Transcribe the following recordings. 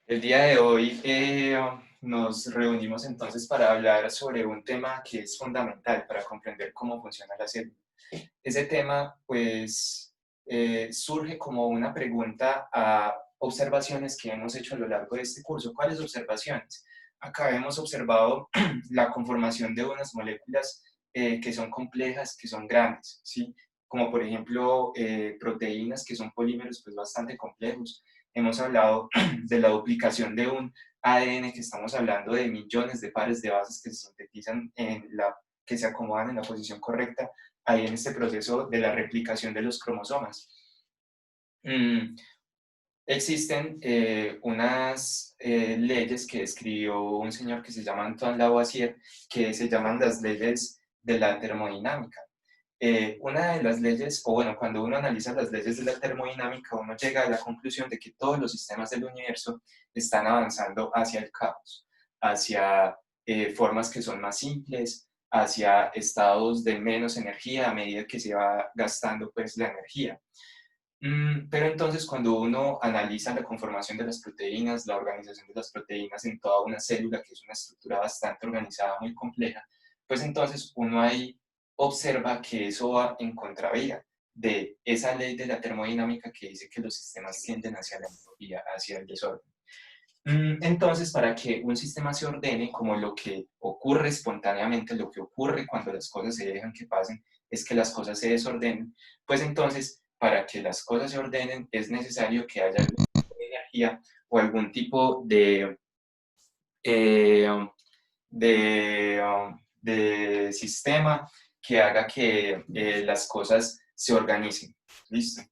El día de hoy nos reunimos entonces para hablar sobre un tema que es fundamental para comprender cómo funciona la célula. Ese tema, pues, surge como una pregunta a observaciones que hemos hecho a lo largo de este curso. ¿Cuáles observaciones? Acá hemos observado la conformación de unas moléculas que son complejas, que son grandes, ¿sí? Como por ejemplo proteínas que son polímeros pues, bastante complejos. Hemos hablado de la duplicación de un ADN, que estamos hablando de millones de pares de bases que se sintetizan que se acomodan en la posición correcta ahí en este proceso de la replicación de los cromosomas. Mm, Existen unas leyes que escribió un señor que se llama Antoine Lavoisier, que se llaman las leyes de la termodinámica. Una de las leyes, o bueno, cuando uno analiza las leyes de la termodinámica, uno llega a la conclusión de que todos los sistemas del universo están avanzando hacia el caos, hacia formas que son más simples, hacia estados de menos energía a medida que se va gastando pues la energía. Pero entonces cuando uno analiza la conformación de las proteínas, la organización de las proteínas en toda una célula, que es una estructura bastante organizada, muy compleja, pues entonces uno ahí observa que eso va en contravía de esa ley de la termodinámica que dice que los sistemas tienden hacia la entropía, hacia el desorden. Entonces, para que un sistema se ordene, como lo que ocurre espontáneamente, lo que ocurre cuando las cosas se dejan que pasen, es que las cosas se desordenen, pues entonces, para que las cosas se ordenen, es necesario que haya algún tipo de energía o algún tipo eh, de sistema que haga que las cosas se organicen. ¿Listo?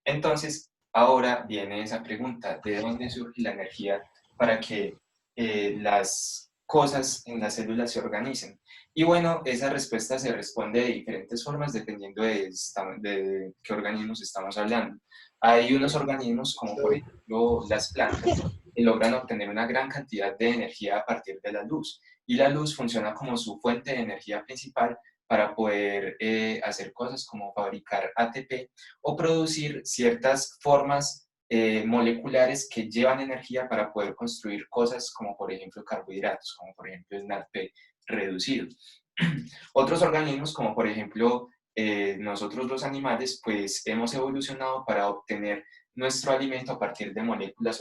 Entonces, ahora viene esa pregunta, ¿de dónde surge la energía para que las cosas en las células se organicen? Y bueno, esa respuesta se responde de diferentes formas dependiendo de qué organismos estamos hablando. Hay unos organismos, como por ejemplo las plantas, que logran obtener una gran cantidad de energía a partir de la luz. Y la luz funciona como su fuente de energía principal para poder hacer cosas como fabricar ATP o producir ciertas formas moleculares que llevan energía para poder construir cosas como por ejemplo carbohidratos, como por ejemplo el NADP reducido. Otros organismos, como por ejemplo nosotros los animales, pues hemos evolucionado para obtener nuestro alimento a partir de moléculas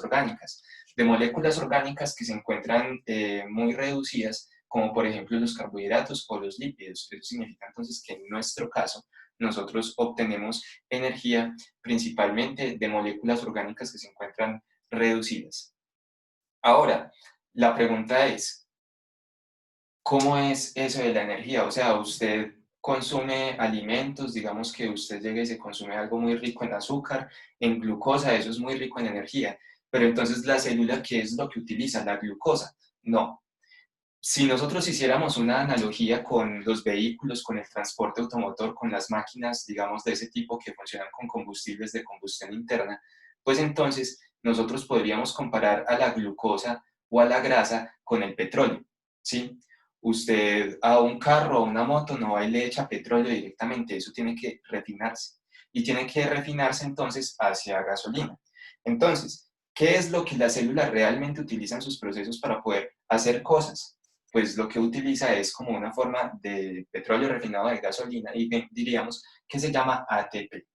orgánicas que se encuentran muy reducidas, como por ejemplo los carbohidratos o los lípidos. Eso significa entonces que en nuestro caso nosotros obtenemos energía principalmente de moléculas orgánicas que se encuentran reducidas. Ahora, la pregunta es, ¿cómo es eso de la energía? O sea, usted consume alimentos, digamos que usted llega y se consume algo muy rico en azúcar, en glucosa, eso es muy rico en energía, pero entonces la célula, ¿qué es lo que utiliza? La glucosa. No. Si nosotros hiciéramos una analogía con los vehículos, con el transporte automotor, con las máquinas, digamos, de ese tipo que funcionan con combustibles de combustión interna, pues entonces nosotros podríamos comparar a la glucosa o a la grasa con el petróleo, ¿sí? Usted a un carro o a una moto no va y le echa petróleo directamente, eso tiene que refinarse. Y tiene que refinarse entonces hacia gasolina. Entonces, ¿qué es lo que la célula realmente utiliza en sus procesos para poder hacer cosas? Pues lo que utiliza es como una forma de petróleo refinado de gasolina y diríamos que se llama ATP.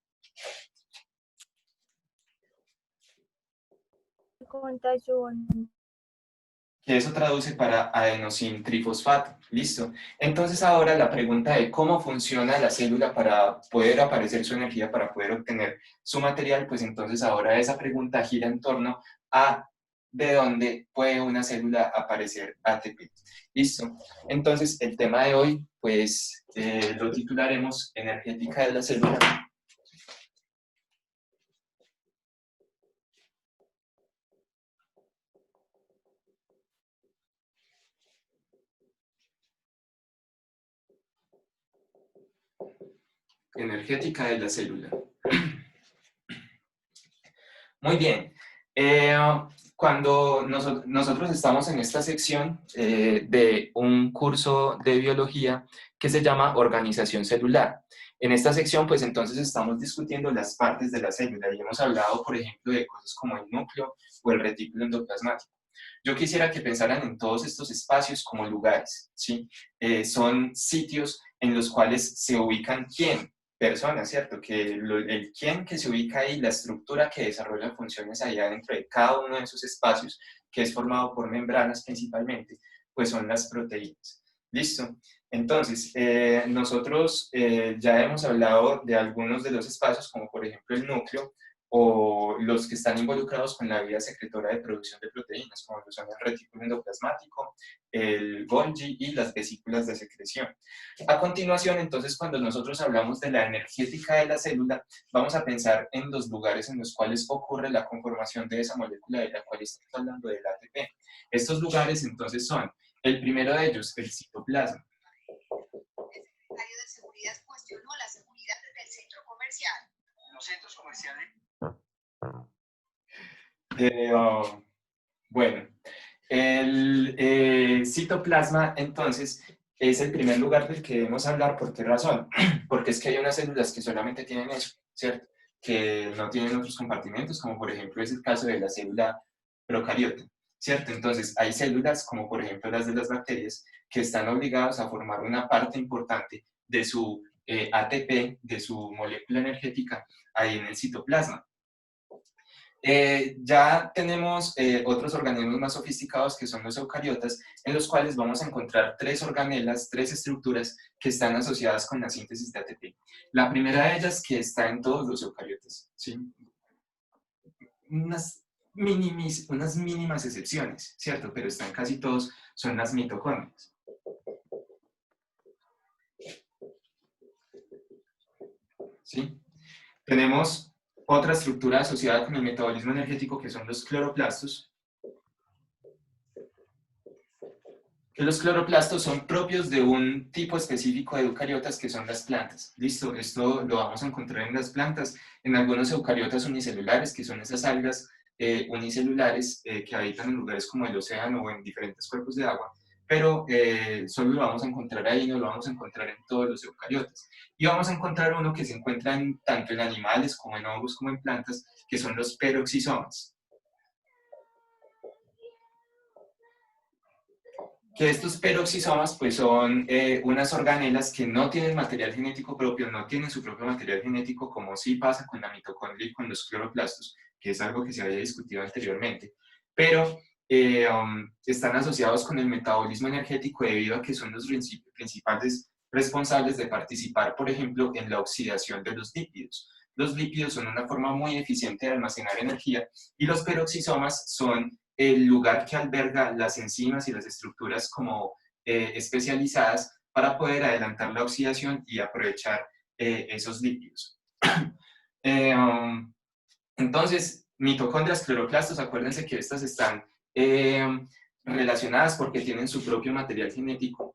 Que eso traduce para adenosín trifosfato. Listo. Entonces ahora la pregunta de cómo funciona la célula para poder aparecer su energía, para poder obtener su material, pues entonces ahora esa pregunta gira en torno a de dónde puede una célula aparecer ATP. Listo. Entonces el tema de hoy, pues lo titularemos Energética de la célula. Energética de la célula. Muy bien. Cuando nosotros estamos en esta sección de un curso de biología que se llama organización celular. En esta sección, pues entonces estamos discutiendo las partes de la célula y hemos hablado, por ejemplo, de cosas como el núcleo o el retículo endoplasmático. Yo quisiera que pensaran en todos estos espacios como lugares, ¿sí? Son sitios en los cuales se ubican quién, personas, ¿cierto? Que el quién que se ubica ahí, la estructura que desarrolla funciones allá dentro de cada uno de esos espacios, que es formado por membranas principalmente, pues son las proteínas. ¿Listo? Entonces, nosotros ya hemos hablado de algunos de los espacios, como por ejemplo el núcleo, o los que están involucrados con la vía secretora de producción de proteínas, como lo son el retículo endoplasmático, el Golgi y las vesículas de secreción. A continuación, entonces, cuando nosotros hablamos de la energética de la célula, vamos a pensar en los lugares en los cuales ocurre la conformación de esa molécula de la cual estamos hablando, del ATP. Estos lugares, entonces, son, el primero de ellos, el citoplasma. El secretario de Seguridad cuestionó la seguridad del centro comercial. Los centros comerciales. Bueno, el citoplasma, entonces, es el primer lugar del que debemos hablar. ¿Por qué razón? Porque es que hay unas células que solamente tienen eso, ¿cierto? Que no tienen otros compartimentos, como por ejemplo es el caso de la célula procariota, ¿cierto? Entonces, hay células, como por ejemplo las de las bacterias, que están obligadas a formar una parte importante de su ATP, de su molécula energética, ahí en el citoplasma. Ya tenemos otros organismos más sofisticados que son los eucariotas, en los cuales vamos a encontrar tres organelas, tres estructuras que están asociadas con la síntesis de ATP. La primera de ellas, que está en todos los eucariotas, ¿sí? Unas mínimas excepciones, ¿cierto? Pero están casi todos, son las mitocondrias. ¿Sí? Tenemos otra estructura asociada con el metabolismo energético, que son los cloroplastos. Que los cloroplastos son propios de un tipo específico de eucariotas, que son las plantas. ¿Listo? Esto lo vamos a encontrar en las plantas, en algunos eucariotas unicelulares, que son esas algas unicelulares que habitan en lugares como el océano o en diferentes cuerpos de agua, pero solo lo vamos a encontrar ahí, no lo vamos a encontrar en todos los eucariotas. Y vamos a encontrar uno que se encuentra tanto en animales como en hongos como en plantas, que son los peroxisomas. Que estos peroxisomas pues son unas organelas que no tienen material genético propio, no tienen su propio material genético, como sí pasa con la mitocondria y con los cloroplastos, que es algo que se había discutido anteriormente, pero están asociados con el metabolismo energético debido a que son los principales responsables de participar, por ejemplo, en la oxidación de los lípidos. Los lípidos son una forma muy eficiente de almacenar energía y los peroxisomas son el lugar que alberga las enzimas y las estructuras como especializadas para poder adelantar la oxidación y aprovechar esos lípidos. Entonces, mitocondrias, cloroplastos, acuérdense que estas están relacionadas porque tienen su propio material genético.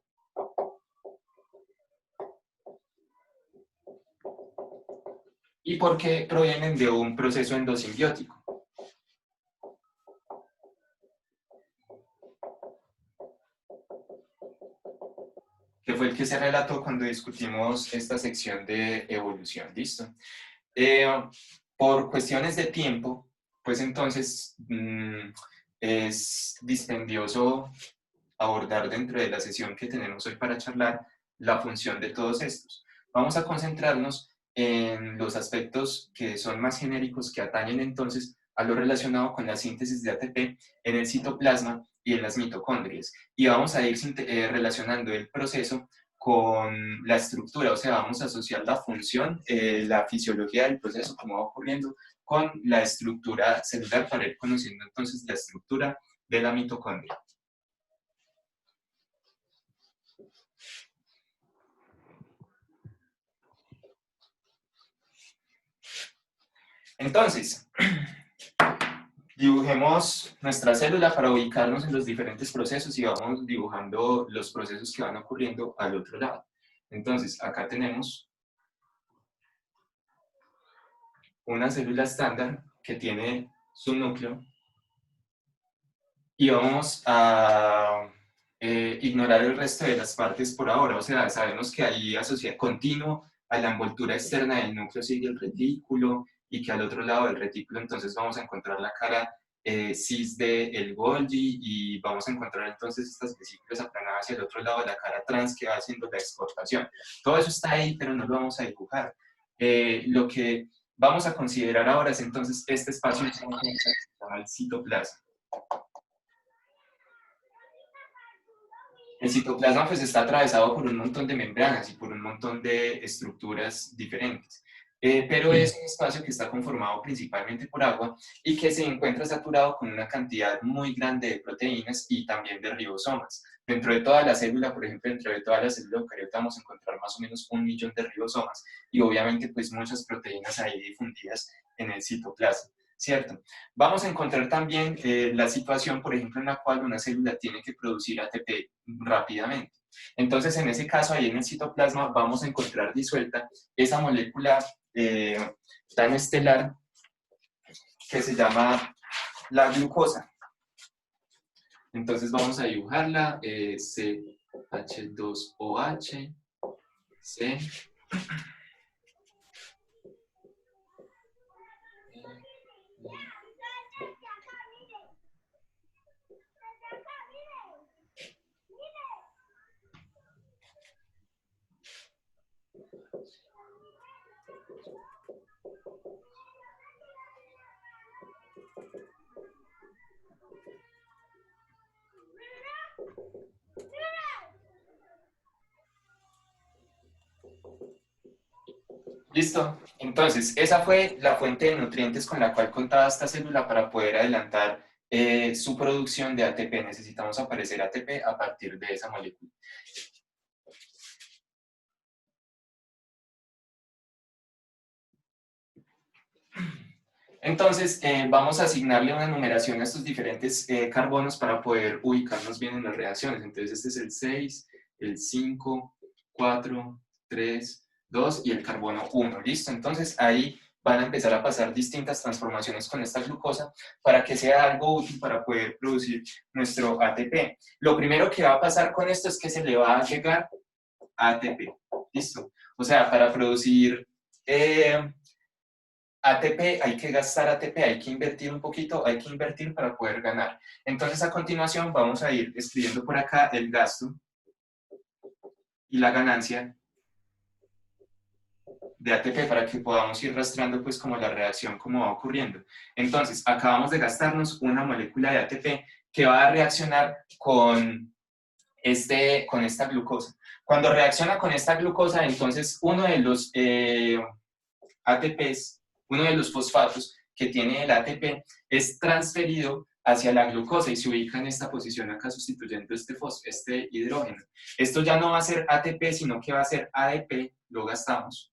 Y porque provienen de un proceso endosimbiótico. Que fue el que se relató cuando discutimos esta sección de evolución. ¿Listo? Por cuestiones de tiempo, pues entonces es dispendioso abordar dentro de la sesión que tenemos hoy para charlar la función de todos estos. Vamos a concentrarnos en los aspectos que son más genéricos, que atañen entonces a lo relacionado con la síntesis de ATP en el citoplasma y en las mitocondrias. Y vamos a ir relacionando el proceso con la estructura, o sea, vamos a asociar la función, la fisiología del proceso, como va ocurriendo, con la estructura celular para ir conociendo entonces la estructura de la mitocondria. Entonces, dibujemos nuestra célula para ubicarnos en los diferentes procesos y vamos dibujando los procesos que van ocurriendo al otro lado. Entonces, acá tenemos una célula estándar que tiene su núcleo y vamos a ignorar el resto de las partes por ahora. O sea, sabemos que hay continuo, a la envoltura externa del núcleo sigue el retículo, y que al otro lado del retículo entonces vamos a encontrar la cara cis del Golgi, y vamos a encontrar entonces estas vesículas aplanadas hacia el otro lado de la cara trans que va haciendo la exportación. Todo eso está ahí, pero no lo vamos a dibujar. Lo que vamos a considerar ahora es entonces este espacio que se llama el citoplasma. El citoplasma pues está atravesado por un montón de membranas y por un montón de estructuras diferentes, pero es un espacio que está conformado principalmente por agua y que se encuentra saturado con una cantidad muy grande de proteínas y también de ribosomas. Dentro de toda la célula, por ejemplo, dentro de toda la célula eucariota vamos a encontrar más o menos 1.000.000 de ribosomas y obviamente pues muchas proteínas ahí difundidas en el citoplasma. ¿Cierto? Vamos a encontrar también la situación, por ejemplo, en la cual una célula tiene que producir ATP rápidamente. Entonces, en ese caso, ahí en el citoplasma vamos a encontrar disuelta esa molécula tan estelar que se llama la glucosa. Entonces vamos a dibujarla, CH2OH, C. ¿Listo? Entonces, esa fue la fuente de nutrientes con la cual contaba esta célula para poder adelantar su producción de ATP. Necesitamos aparecer ATP a partir de esa molécula. Entonces, vamos a asignarle una numeración a estos diferentes carbonos para poder ubicarnos bien en las reacciones. Entonces, este es el 6, el 5, 4, 3, 2 y el carbono 1. ¿Listo? Entonces, ahí van a empezar a pasar distintas transformaciones con esta glucosa para que sea algo útil para poder producir nuestro ATP. Lo primero que va a pasar con esto es que se le va a llegar ATP. ¿Listo? O sea, para producir ATP, hay que gastar ATP, hay que invertir un poquito, hay que invertir para poder ganar. Entonces, a continuación, vamos a ir escribiendo por acá el gasto y la ganancia de ATP para que podamos ir rastreando pues como la reacción como va ocurriendo. Entonces, acabamos de gastarnos una molécula de ATP que va a reaccionar con esta glucosa. Cuando reacciona con esta glucosa, entonces uno de los ATPs, uno de los fosfatos que tiene el ATP es transferido hacia la glucosa y se ubica en esta posición acá sustituyendo este hidrógeno. Esto ya no va a ser ATP, sino que va a ser ADP, lo gastamos.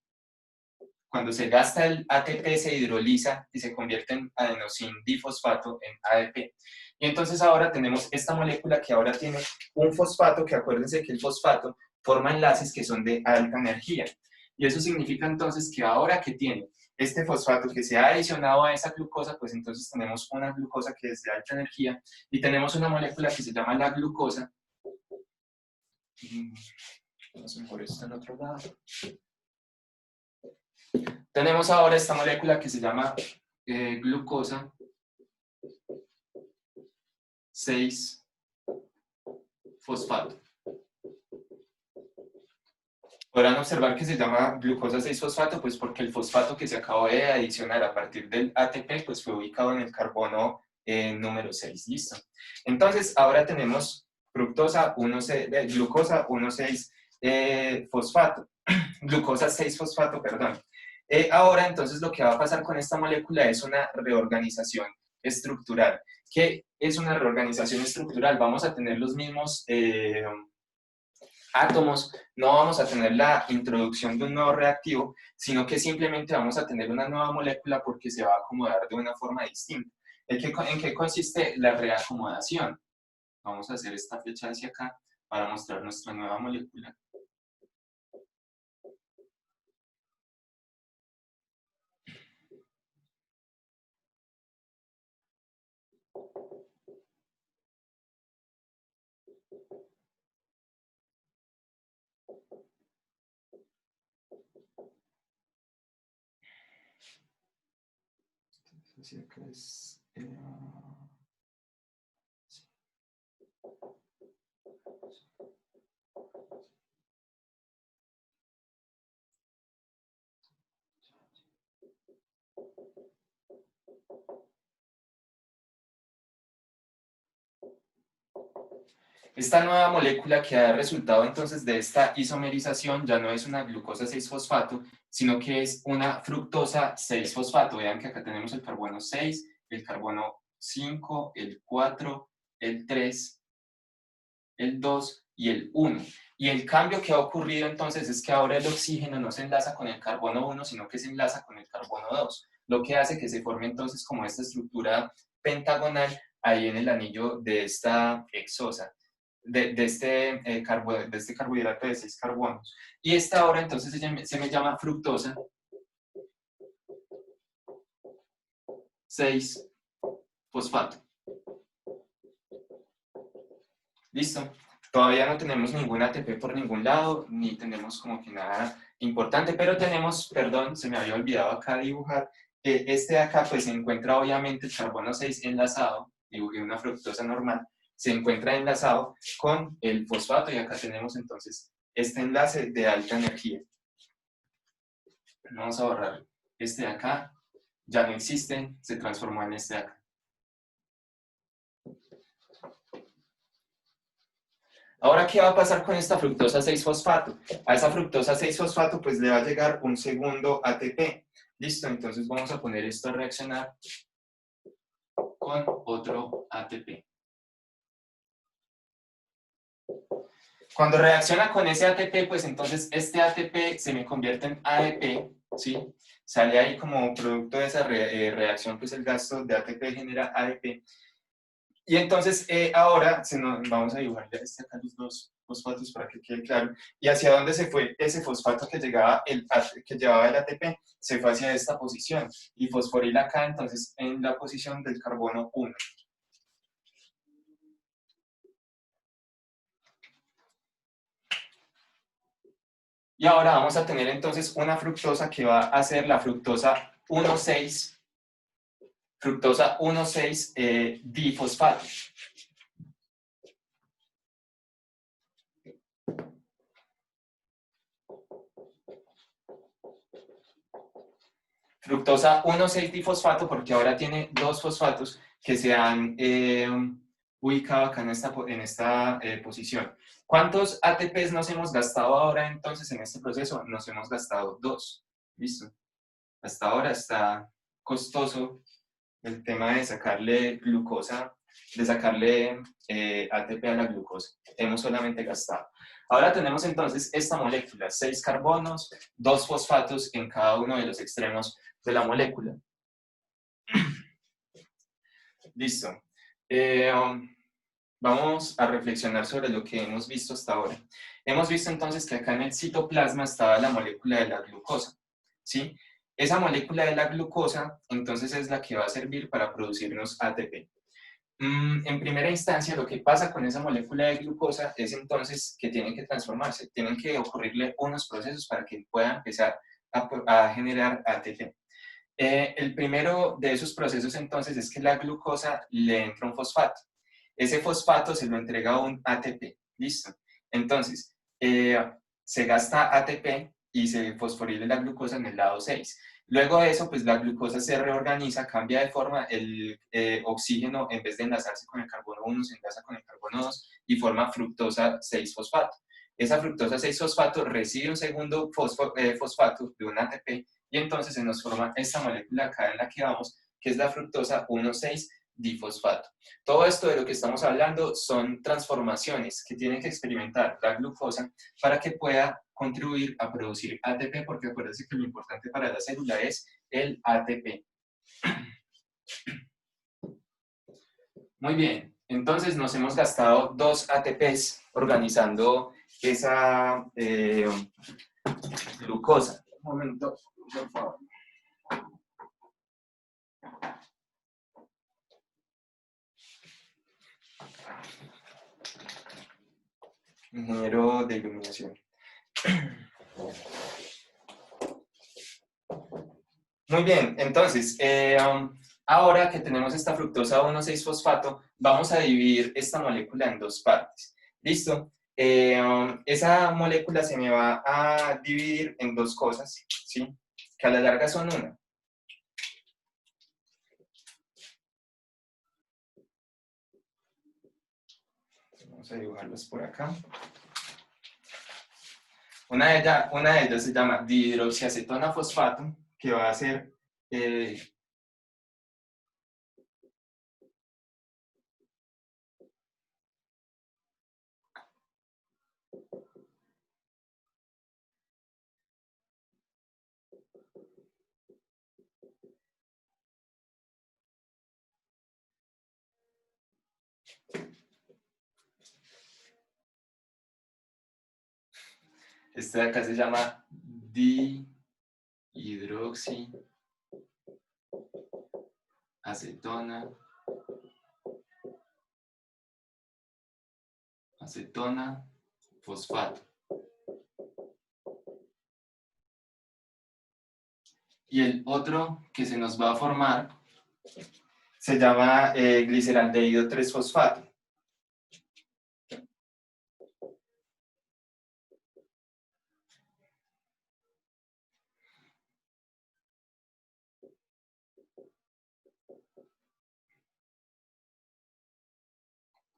Cuando se gasta el ATP se hidroliza y se convierte en adenosin difosfato, en ADP. Y entonces ahora tenemos esta molécula que ahora tiene un fosfato, que acuérdense que el fosfato forma enlaces que son de alta energía. Y eso significa entonces que ahora que tiene este fosfato que se ha adicionado a esa glucosa, pues entonces tenemos una glucosa que es de alta energía y tenemos una molécula que se llama la glucosa. Vamos a por esto en otro lado. Tenemos ahora esta molécula que se llama glucosa 6-fosfato. Podrán observar que se llama glucosa 6-fosfato, pues porque el fosfato que se acabó de adicionar a partir del ATP, pues fue ubicado en el carbono número 6, ¿listo? Entonces, ahora tenemos fructosa glucosa 1,6-fosfato, glucosa 6-fosfato, perdón. Ahora, entonces, lo que va a pasar con esta molécula es una reorganización estructural. ¿Qué es una reorganización estructural? Vamos a tener los mismos átomos, no vamos a tener la introducción de un nuevo reactivo, sino que simplemente vamos a tener una nueva molécula porque se va a acomodar de una forma distinta. ¿En qué consiste la reacomodación? Vamos a hacer esta flecha hacia acá para mostrar nuestra nueva molécula. si acá es... sí. Esta nueva molécula que da resultado entonces de esta isomerización ya no es una glucosa 6-fosfato, sino que es una fructosa 6-fosfato. Vean que acá tenemos el carbono 6, el carbono 5, el 4, el 3, el 2 y el 1. Y el cambio que ha ocurrido entonces es que ahora el oxígeno no se enlaza con el carbono 1, sino que se enlaza con el carbono 2, lo que hace que se forme entonces como esta estructura pentagonal ahí en el anillo de esta hexosa. De este carbohidrato de 6 carbonos. Y esta ahora entonces se me llama fructosa 6-fosfato. ¿Listo? Todavía no tenemos ningún ATP por ningún lado, ni tenemos como que nada importante, pero tenemos, perdón, se me había olvidado acá dibujar, este de acá pues se encuentra obviamente el carbono 6 enlazado, dibujé una fructosa normal, se encuentra enlazado con el fosfato y acá tenemos entonces este enlace de alta energía. Vamos a borrar este de acá, ya no existe, se transformó en este de acá. Ahora, ¿qué va a pasar con esta fructosa 6-fosfato? A esa fructosa 6-fosfato pues le va a llegar un segundo ATP. Listo, entonces vamos a poner esto a reaccionar con otro ATP. Cuando reacciona con ese ATP, pues entonces este ATP se me convierte en ADP, ¿sí? Sale ahí como producto de esa reacción, pues el gasto de ATP genera ADP. Y entonces ahora vamos a dibujar ya acá los dos fosfatos para que quede claro. ¿Y hacia dónde se fue ese fosfato que llevaba el ATP? Se fue hacia esta posición y fosforila acá entonces en la posición del carbono 1. Y ahora vamos a tener entonces una fructosa que va a ser la fructosa 1,6, fructosa 1,6 difosfato. Fructosa 1,6 difosfato porque ahora tiene dos fosfatos que se han ubicado acá en esta posición. ¿Cuántos ATPs nos hemos gastado ahora entonces en este proceso? Nos hemos gastado 2. ¿Listo? Hasta ahora está costoso el tema de sacarle glucosa, de sacarle ATP a la glucosa. Hemos solamente gastado. Ahora tenemos entonces esta molécula, 6 carbonos, 2 fosfatos en cada uno de los extremos de la molécula. Listo. Vamos a reflexionar sobre lo que hemos visto hasta ahora. Hemos visto entonces que acá en el citoplasma estaba la molécula de la glucosa, ¿sí? Esa molécula de la glucosa entonces es la que va a servir para producirnos ATP. En primera instancia, lo que pasa con esa molécula de glucosa es entonces que tiene que transformarse, tienen que ocurrirle unos procesos para que pueda empezar a generar ATP. El primero de esos procesos entonces es que la glucosa le entra un fosfato. Ese fosfato se lo entrega a un ATP, ¿listo? Entonces, se gasta ATP y se fosforila la glucosa en el lado 6. Luego de eso, pues la glucosa se reorganiza, cambia de forma, el oxígeno en vez de enlazarse con el carbono 1 se enlaza con el carbono 2 y forma fructosa 6-fosfato. Esa fructosa 6-fosfato recibe un segundo fosfato de un ATP y entonces se nos forma esta molécula acá en la que vamos, que es la fructosa 1,6 difosfato. Todo esto de lo que estamos hablando son transformaciones que tiene que experimentar la glucosa para que pueda contribuir a producir ATP, porque acuérdense que lo importante para la célula es el ATP. Muy bien, entonces nos hemos gastado 2 ATPs organizando esa glucosa. Un momento, por favor. Ingeniero de iluminación. Muy bien, entonces, Ahora que tenemos esta fructosa 1,6-fosfato, vamos a dividir esta molécula en dos partes. ¿Listo? Esa molécula se me va a dividir en dos cosas, ¿sí? Que a la larga son una. Vamos a dibujarlas por acá. Una de ellas se llama dihidroxiacetona fosfato, que va a ser este de acá se llama dihidroxiacetona fosfato. Y el otro que se nos va a formar se llama gliceraldehído 3-fosfato.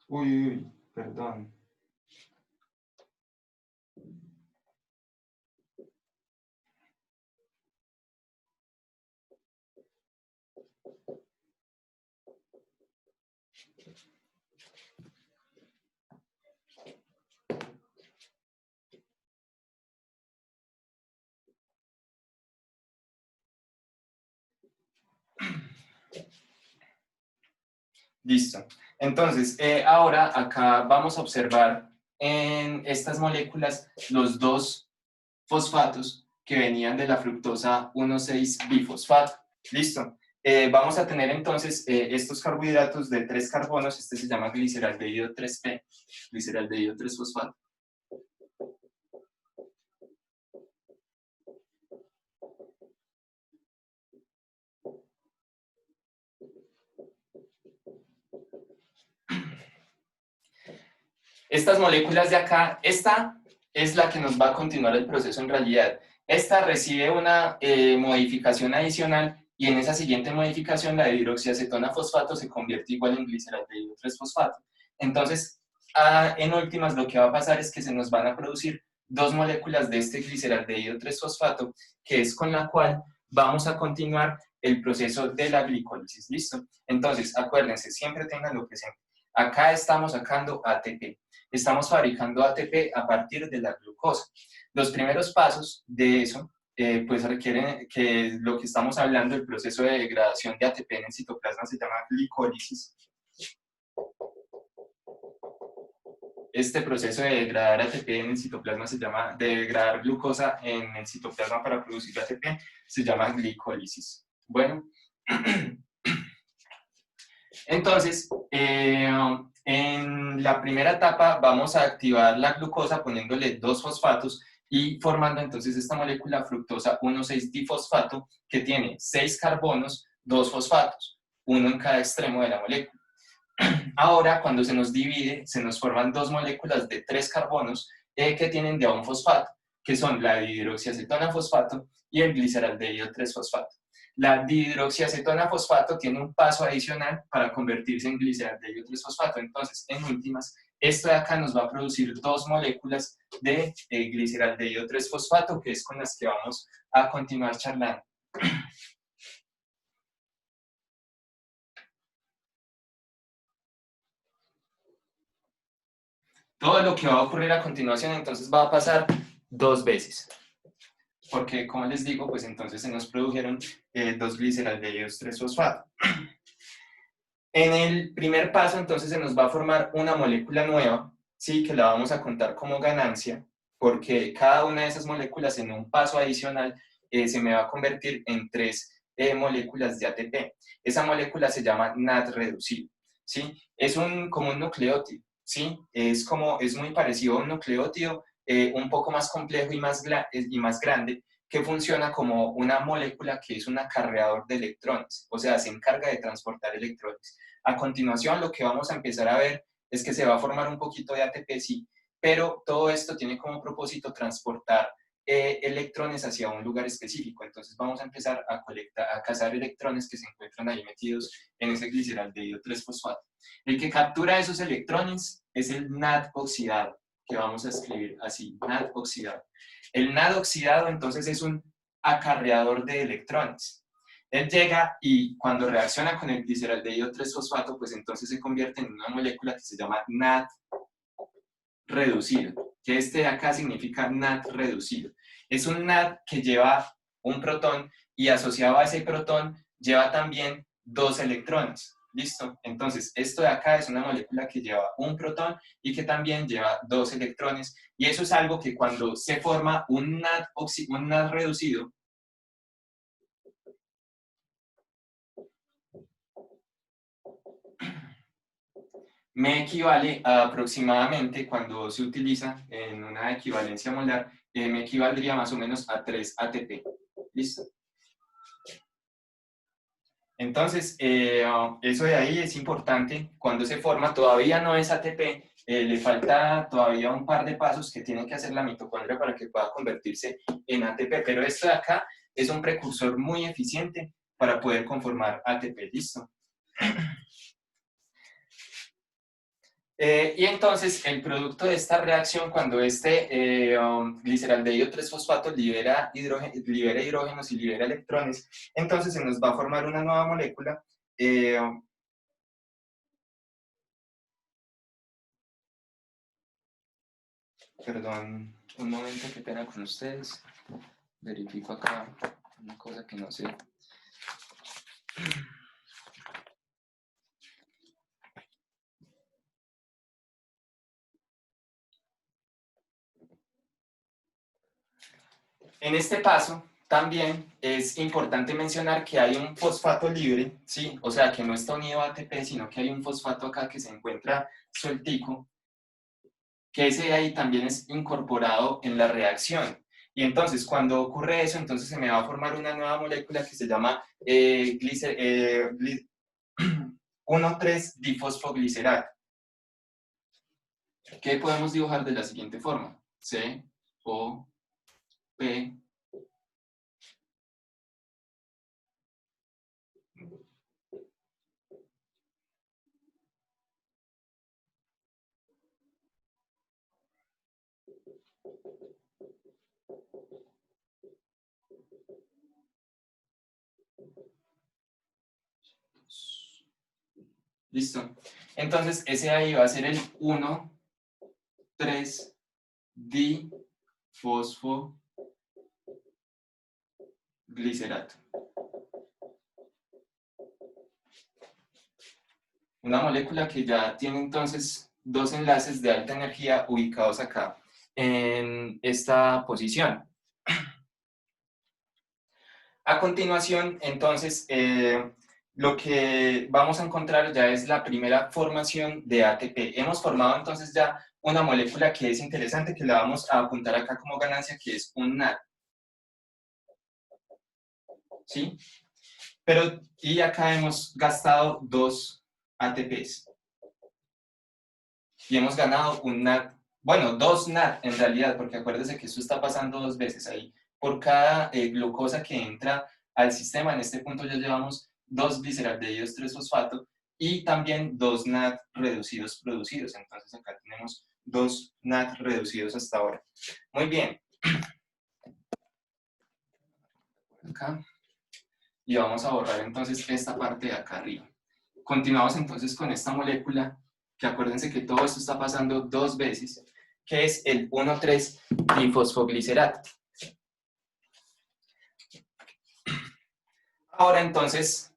Uy, perdón. Listo. Entonces, ahora acá vamos a observar en estas moléculas los dos fosfatos que venían de la fructosa 1,6-bifosfato. Listo. Vamos a tener entonces estos carbohidratos de 3 carbonos, este se llama gliceraldehído 3P, gliceraldehído 3-fosfato. Estas moléculas de acá, esta es la que nos va a continuar el proceso en realidad. Esta recibe una modificación adicional y en esa siguiente modificación la dihidroxiacetona fosfato se convierte igual en gliceraldehído 3-fosfato. Entonces, en últimas lo que va a pasar es que se nos van a producir dos moléculas de este gliceraldehído 3-fosfato, que es con la cual vamos a continuar el proceso de la glicólisis. ¿Listo? Entonces, acuérdense, siempre tenganlo presente. Acá estamos sacando ATP. Estamos fabricando ATP a partir de la glucosa. Los primeros pasos de eso, pues requieren que lo que estamos hablando, el proceso de degradación de ATP en el citoplasma se llama glicólisis. Este proceso de degradar ATP en el citoplasma se llama, de degradar glucosa en el citoplasma para producir ATP, se llama glicólisis. Bueno, entonces, en la primera etapa vamos a activar la glucosa poniéndole 2 fosfatos y formando entonces esta molécula fructosa 1,6-difosfato que tiene 6 carbonos, 2 fosfatos, uno en cada extremo de la molécula. Ahora, cuando se nos divide, se nos forman dos moléculas de 3 carbonos que tienen de a un fosfato, que son la dihidroxiacetona fosfato y el gliceraldehído 3-fosfato. La dihidroxiacetona fosfato tiene un paso adicional para convertirse en gliceraldehído 3-fosfato. Entonces, en últimas, esto de acá nos va a producir dos moléculas de gliceraldehído 3-fosfato, que es con las que vamos a continuar charlando. Todo lo que va a ocurrir a continuación entonces va a pasar dos veces. Porque, como les digo, pues entonces se nos produjeron dos gliceraldehídos 3-fosfato. En el primer paso entonces se nos va a formar una molécula nueva, ¿sí? Que la vamos a contar como ganancia, porque cada una de esas moléculas en un paso adicional se me va a convertir en 3 moléculas de ATP. Esa molécula se llama NAT reducido, ¿sí? Es como un nucleótido, ¿sí? Es muy parecido a un nucleótido, un poco más complejo y más grande, que funciona como una molécula que es un acarreador de electrones, o sea, se encarga de transportar electrones. A continuación, lo que vamos a empezar a ver es que se va a formar un poquito de ATP, sí, pero todo esto tiene como propósito transportar electrones hacia un lugar específico. Entonces vamos a empezar a cazar electrones que se encuentran ahí metidos en ese gliceraldehído 3-fosfato. El que captura esos electrones es el NAD oxidado, que vamos a escribir así, NAD oxidado. El NAD oxidado entonces es un acarreador de electrones. Él llega y cuando reacciona con el gliceraldehído 3-fosfato, pues entonces se convierte en una molécula que se llama NAD reducido, que este de acá significa NAD reducido. Es un NAD que lleva un protón y asociado a ese protón lleva también 2 electrones. ¿Listo? Entonces, esto de acá es una molécula que lleva un protón y que también lleva 2 electrones. Y eso es algo que cuando se forma un NAD reducido, me equivale a aproximadamente, cuando se utiliza en una equivalencia molar, me equivaldría más o menos a 3 ATP. ¿Listo? Entonces, eso de ahí es importante. Cuando se forma, todavía no es ATP, le falta todavía un par de pasos que tiene que hacer la mitocondria para que pueda convertirse en ATP, pero esto de acá es un precursor muy eficiente para poder conformar ATP. ¿Listo? Y entonces, el producto de esta reacción, cuando este gliceraldehído 3-fosfato libera hidrógenos y libera electrones, entonces se nos va a formar una nueva molécula. Perdón, un momento, qué pena con ustedes. Verifico acá una cosa que no sé. En este paso, también es importante mencionar que hay un fosfato libre, ¿sí? O sea, que no está unido a ATP, sino que hay un fosfato acá que se encuentra sueltico, que ese de ahí también es incorporado en la reacción. Y entonces, cuando ocurre eso, entonces se me va a formar una nueva molécula que se llama 1,3-difosfoglicerato. ¿Qué podemos dibujar de la siguiente forma? C, O, P, listo. Entonces, ese ahí va a ser el 1,3-difosfoglicerato. Una molécula que ya tiene entonces 2 enlaces de alta energía ubicados acá en esta posición. A continuación, entonces, lo que vamos a encontrar ya es la primera formación de ATP. Hemos formado entonces ya una molécula que es interesante, que la vamos a apuntar acá como ganancia, que es un NAD. ¿Sí? Pero, y acá hemos gastado 2 ATPs. Y hemos ganado un NAD, bueno, 2 NAD en realidad, porque acuérdese que esto está pasando 2 veces ahí. Por cada glucosa que entra al sistema, en este punto ya llevamos 2 gliceraldehídos 3-fosfato y también 2 NAD reducidos producidos. Entonces acá tenemos 2 NAD reducidos hasta ahora. Muy bien. Acá. Y vamos a borrar entonces esta parte de acá arriba. Continuamos entonces con esta molécula, que acuérdense que todo esto está pasando 2 veces, que es el 1,3-difosfoglicerato. Ahora entonces,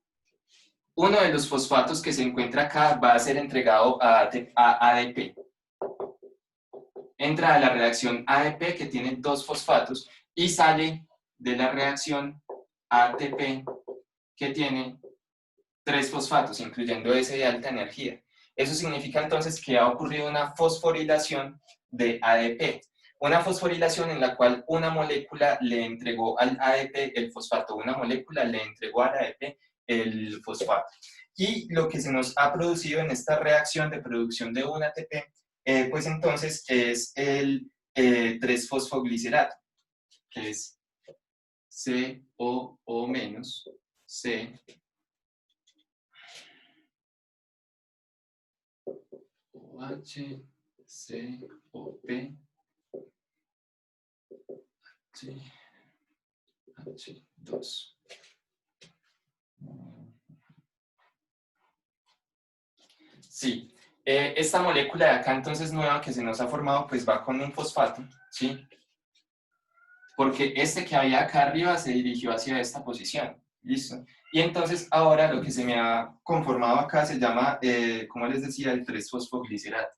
uno de los fosfatos que se encuentra acá va a ser entregado a ADP. Entra a la reacción ADP, que tiene 2 fosfatos, y sale de la reacción ATP, que tiene 3 fosfatos, incluyendo ese de alta energía. Eso significa entonces que ha ocurrido una fosforilación de ADP. Una fosforilación en la cual una molécula le entregó al ADP el fosfato, una molécula le entregó al ADP el fosfato. Y lo que se nos ha producido en esta reacción de producción de un ATP, pues entonces es el 3-fosfoglicerato, que es COO menos, C, OH, COP, H2. Sí, esta molécula de acá entonces nueva que se nos ha formado pues va con un fosfato, ¿sí? Porque este que había acá arriba se dirigió hacia esta posición, ¿listo? Y entonces ahora lo que se me ha conformado acá se llama, como les decía, el 3-fosfoglicerato.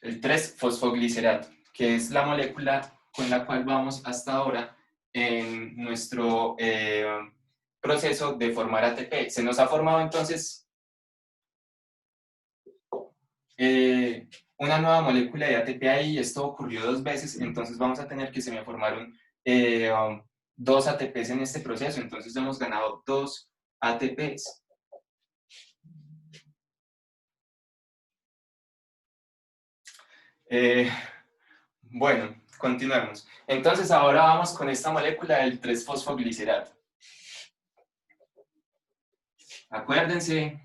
El 3-fosfoglicerato, que es la molécula con la cual vamos hasta ahora en nuestro proceso de formar ATP. Se nos ha formado entonces una nueva molécula de ATP ahí, esto ocurrió 2 veces, entonces vamos a tener que se me formaron 2 ATPs en este proceso, entonces hemos ganado 2 ATPs. Bueno, continuemos. Entonces ahora vamos con esta molécula del 3-fosfoglicerato. Acuérdense,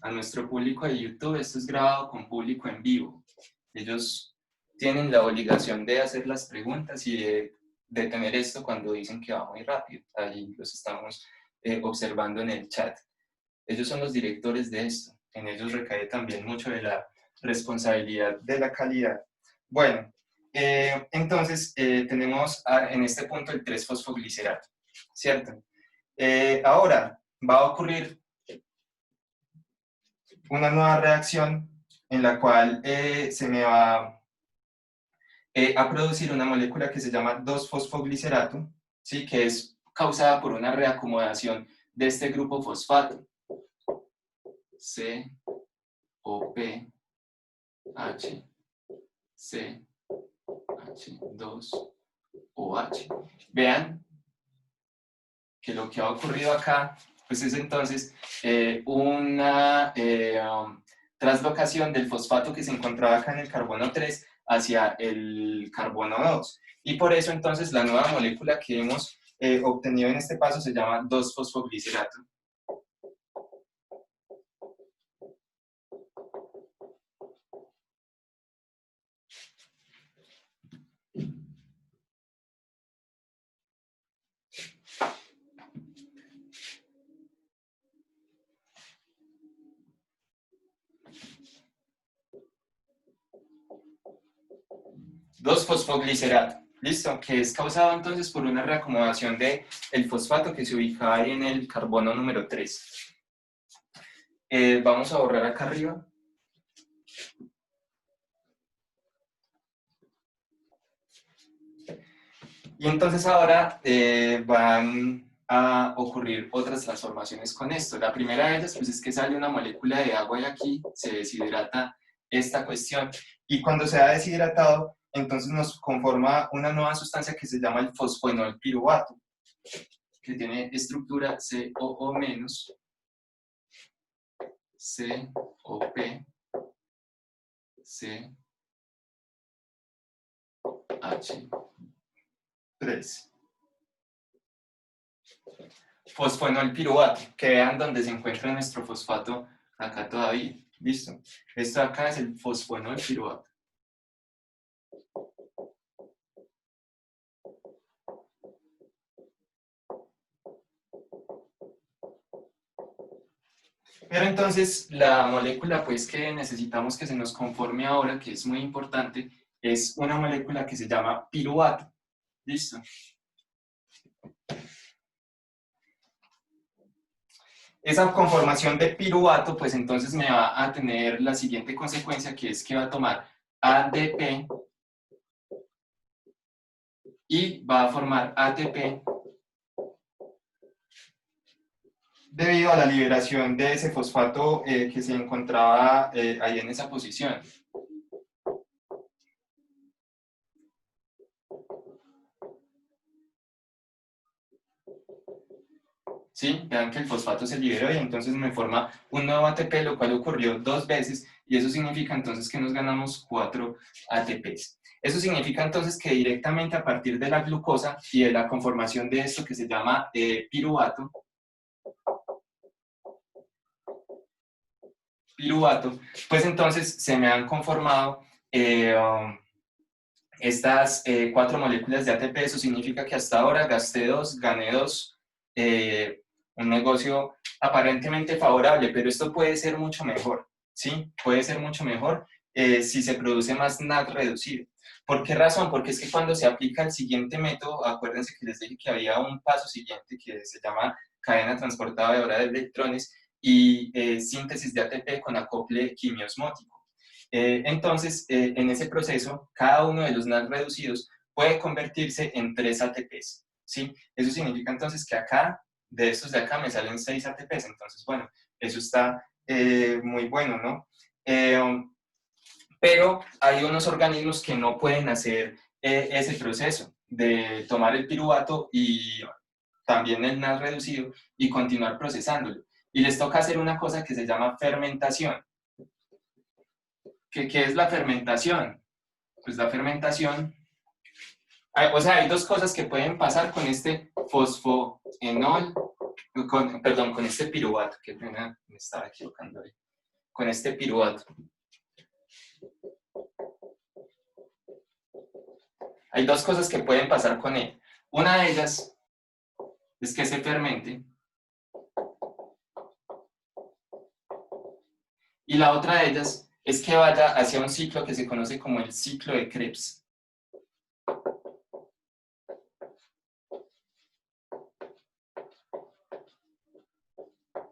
a nuestro público de YouTube, esto es grabado con público en vivo. Ellos tienen la obligación de hacer las preguntas y de detener esto cuando dicen que va muy rápido. Ahí los estamos observando en el chat. Ellos son los directores de esto. En ellos recae también mucho de la responsabilidad de la calidad. Bueno, entonces tenemos en este punto el 3-fosfoglicerato, ¿cierto? Ahora va a ocurrir una nueva reacción en la cual se me va a producir una molécula que se llama 2-fosfoglicerato, ¿sí? Que es causada por una reacomodación de este grupo fosfato. C, O, P, H, C, H2, OH. Vean que lo que ha ocurrido acá pues es entonces una translocación del fosfato que se encontraba acá en el carbono 3 hacia el carbono 2. Y por eso entonces la nueva molécula que hemos obtenido en este paso se llama 2-fosfoglicerato. Fosfoglicerato, ¿listo? Que es causado entonces por una reacomodación del fosfato que se ubicaba ahí en el carbono número 3. Vamos a borrar acá arriba. Y entonces ahora van a ocurrir otras transformaciones con esto. La primera de ellas pues, es que sale una molécula de agua y aquí se deshidrata esta cuestión. Y cuando se ha deshidratado, entonces nos conforma una nueva sustancia que se llama el fosfoenolpiruvato, que tiene estructura COO-, COP, CH3. Fosfoenolpiruvato, que vean dónde se encuentra nuestro fosfato acá todavía. ¿Listo? Esto acá es el fosfoenolpiruvato. Pero entonces la molécula pues que necesitamos que se nos conforme ahora, que es muy importante, es una molécula que se llama piruvato. ¿Listo? Esa conformación de piruvato pues entonces me va a tener la siguiente consecuencia, que es que va a tomar ADP y va a formar ATP debido a la liberación de ese fosfato que se encontraba ahí en esa posición. ¿Sí? Vean que el fosfato se liberó y entonces me forma un nuevo ATP, lo cual ocurrió 2 veces, y eso significa entonces que nos ganamos 4 ATPs. Eso significa entonces que directamente a partir de la glucosa y de la conformación de esto que se llama piruvato, pues entonces se me han conformado estas 4 moléculas de ATP. Eso significa que hasta ahora gasté 2, gané 2, un negocio aparentemente favorable, pero esto puede ser mucho mejor, ¿sí? Puede ser mucho mejor si se produce más NAD reducido. ¿Por qué razón? Porque es que cuando se aplica el siguiente método, acuérdense que les dije que había un paso siguiente que se llama cadena transportadora de electrones y síntesis de ATP con acople quimiosmótico. Entonces, en ese proceso, cada uno de los NAD reducidos puede convertirse en 3 ATPs, ¿sí? Eso significa entonces que acá, de estos de acá, me salen 6 ATPs. Entonces, bueno, eso está muy bueno, ¿no? Pero hay unos organismos que no pueden hacer ese proceso de tomar el piruvato y también el NAD reducido y continuar procesándolo. Y les toca hacer una cosa que se llama fermentación. ¿Qué es la fermentación? Pues la fermentación, o sea, hay dos cosas que pueden pasar con este fosfoenol, perdón, con este piruvato, que pena, me estaba equivocando ahí, con este piruvato. Hay dos cosas que pueden pasar con él. Una de ellas es que se fermente y la otra de ellas es que vaya hacia un ciclo que se conoce como el ciclo de Krebs.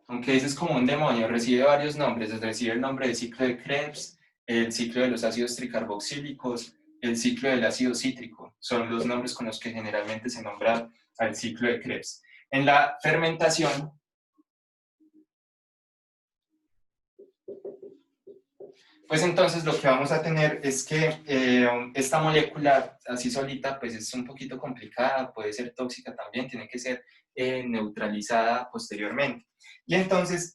Aunque ese es como un demonio, recibe varios nombres, recibe el nombre de ciclo de Krebs, el ciclo de los ácidos tricarboxílicos, el ciclo del ácido cítrico, son los nombres con los que generalmente se nombra al ciclo de Krebs. En la fermentación, pues entonces lo que vamos a tener es que esta molécula así solita pues es un poquito complicada, puede ser tóxica también, tiene que ser neutralizada posteriormente. Y entonces,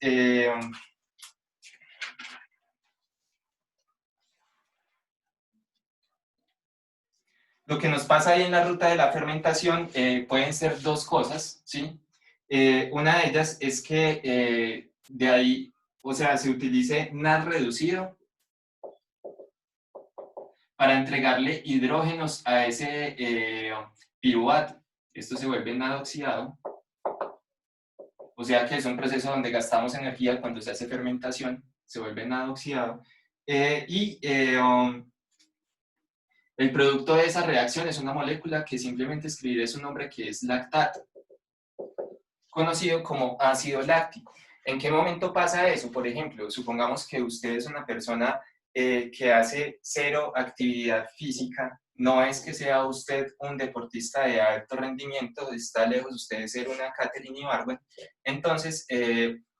lo que nos pasa ahí en la ruta de la fermentación pueden ser dos cosas, ¿sí? Una de ellas es que de ahí, o sea, se utilice NAD reducido para entregarle hidrógenos a ese piruvato. Esto se vuelve NAD oxidado, o sea que es un proceso donde gastamos energía cuando se hace fermentación, se vuelve NAD oxidado, el producto de esa reacción es una molécula que simplemente escribiré su nombre, que es lactato, conocido como ácido láctico. ¿En qué momento pasa eso? Por ejemplo, supongamos que usted es una persona que hace cero actividad física, no es que sea usted un deportista de alto rendimiento, está lejos usted de ser una Katherine Ibargüen, entonces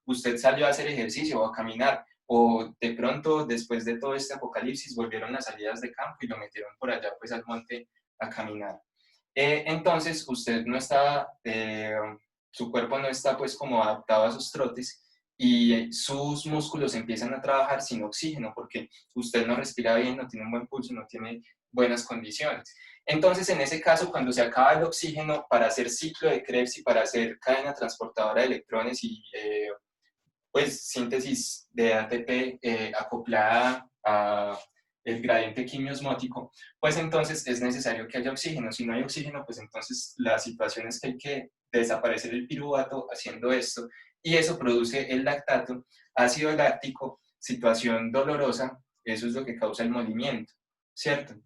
usted salió a hacer ejercicio o a caminar, o de pronto después de todo este apocalipsis volvieron las salidas de campo y lo metieron por allá pues al monte a caminar. Entonces usted no está su cuerpo no está pues como adaptado a esos trotes y sus músculos empiezan a trabajar sin oxígeno porque usted no respira bien, no tiene un buen pulso, no tiene buenas condiciones. Entonces, en ese caso, cuando se acaba el oxígeno para hacer ciclo de Krebs y para hacer cadena transportadora de electrones y pues síntesis de ATP acoplada a el gradiente quimiosmótico, pues entonces es necesario que haya oxígeno. Si no hay oxígeno, pues entonces la situación es que hay que desaparecer el piruvato haciendo esto, y eso produce el lactato, ácido láctico, situación dolorosa, eso es lo que causa el molimiento, ¿cierto?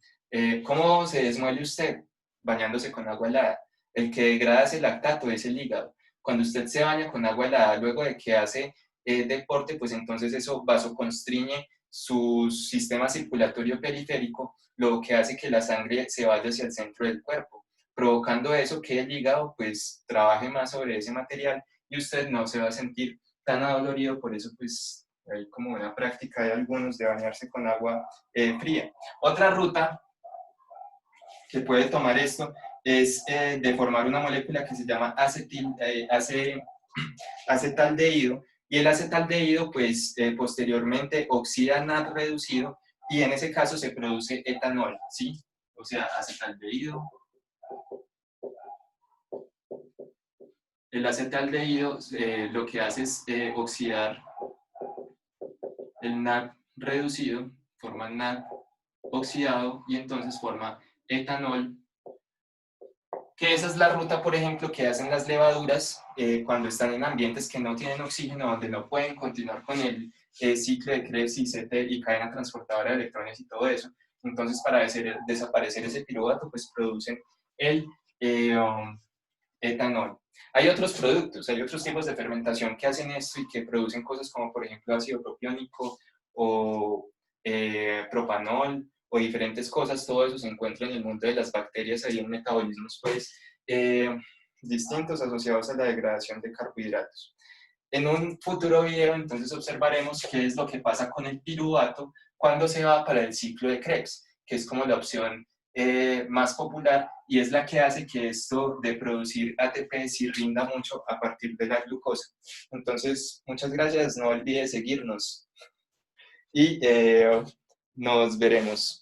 ¿Cómo se desmuele usted? Bañándose con agua helada. El que degrada ese lactato es el hígado. Cuando usted se baña con agua helada luego de que hace deporte, pues entonces eso vasoconstriñe su sistema circulatorio periférico, lo que hace que la sangre se vaya hacia el centro del cuerpo, provocando eso que el hígado pues trabaje más sobre ese material y usted no se va a sentir tan adolorido. Por eso pues hay como una práctica de algunos de bañarse con agua fría. Otra ruta que puede tomar esto es de formar una molécula que se llama acetaldehído, y el acetaldehído pues posteriormente oxida NAD reducido y en ese caso se produce etanol, ¿sí? O sea, acetaldehído. El acetaldehído lo que hace es oxidar el NAD reducido, forma NAD oxidado y entonces forma etanol, que esa es la ruta, por ejemplo, que hacen las levaduras cuando están en ambientes que no tienen oxígeno, donde no pueden continuar con el ciclo de Krebs y CT y cadena transportadora de electrones y todo eso. Entonces, para desaparecer ese piruvato, pues producen el etanol. Hay otros productos, hay otros tipos de fermentación que hacen esto y que producen cosas como, por ejemplo, ácido propiónico o propanol o diferentes cosas. Todo eso se encuentra en el mundo de las bacterias, hay metabolismos pues distintos asociados a la degradación de carbohidratos. En un futuro video entonces observaremos qué es lo que pasa con el piruvato cuando se va para el ciclo de Krebs, que es como la opción más popular y es la que hace que esto de producir ATP sí rinda mucho a partir de la glucosa. Entonces, muchas gracias, no olvides seguirnos y nos veremos.